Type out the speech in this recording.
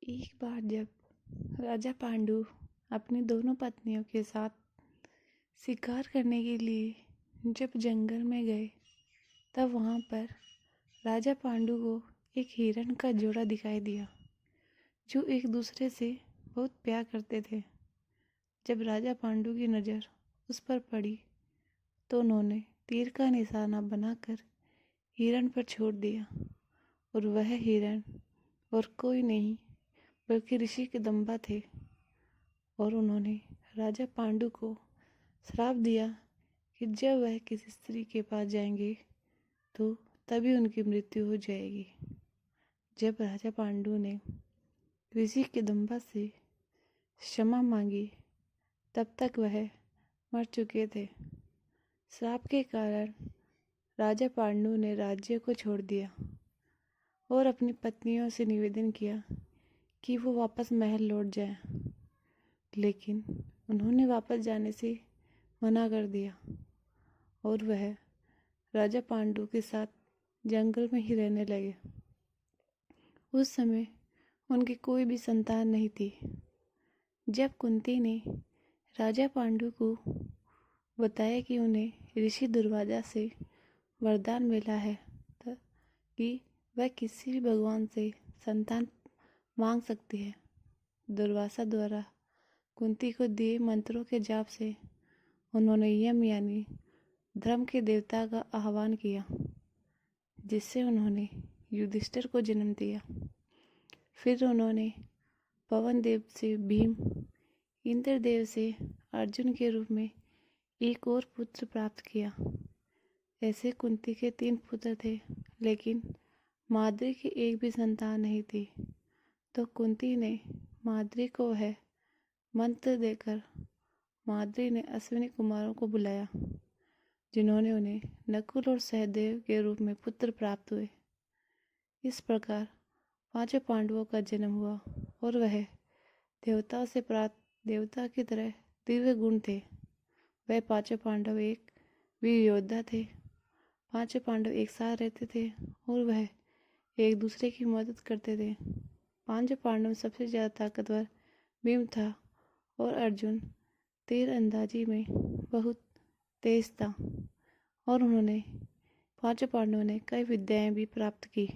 एक बार जब राजा पांडु अपनी दोनों पत्नियों के साथ शिकार करने के लिए जब जंगल में गए, तब वहाँ पर राजा पांडु को एक हिरण का जोड़ा दिखाई दिया जो एक दूसरे से बहुत प्यार करते थे। जब राजा पांडु की नज़र उस पर पड़ी तो उन्होंने तीर का निशाना बनाकर हिरण पर छोड़ दिया, और वह हिरण और कोई नहीं बल्कि ऋषि किदंबा थे। और उन्होंने राजा पांडु को श्राप दिया कि जब वह किसी स्त्री के पास जाएंगे तो तभी उनकी मृत्यु हो जाएगी। जब राजा पांडु ने ऋषि किदंबा से क्षमा मांगी तब तक वह मर चुके थे। श्राप के कारण राजा पांडु ने राज्य को छोड़ दिया और अपनी पत्नियों से निवेदन किया कि वो वापस महल लौट जाएं, लेकिन उन्होंने वापस जाने से मना कर दिया और वह राजा पांडु के साथ जंगल में ही रहने लगे। उस समय उनकी कोई भी संतान नहीं थी। जब कुंती ने राजा पांडु को बताया कि उन्हें ऋषि दुर्वासा से वरदान मिला है कि वह किसी भी भगवान से संतान मांग सकती है, दुर्वासा द्वारा कुंती को दिए मंत्रों के जाप से उन्होंने यम यानी धर्म के देवता का आह्वान किया, जिससे उन्होंने युधिष्ठिर को जन्म दिया। फिर उन्होंने पवन देव से भीम, इंद्रदेव से अर्जुन के रूप में एक और पुत्र प्राप्त किया। ऐसे कुंती के 3 पुत्र थे, लेकिन माद्री की एक भी संतान नहीं थी। तो कुंती ने माद्री को वह मंत्र देकर माद्री ने अश्विनी कुमारों को बुलाया, जिन्होंने उन्हें नकुल और सहदेव के रूप में पुत्र प्राप्त हुए। इस प्रकार 5 पांडवों का जन्म हुआ और वह देवताओं से प्राप्त देवता की तरह दिव्य गुण थे। वह 5 पांडव एक वीर योद्धा थे। 5 पांडव एक साथ रहते थे और वह एक दूसरे की मदद करते थे। 5 पांडव में सबसे ज़्यादा ताकतवर भीम था और अर्जुन तीर अंदाजी में बहुत तेज था, और उन्होंने 5 पांडवों ने कई विद्याएं भी प्राप्त की।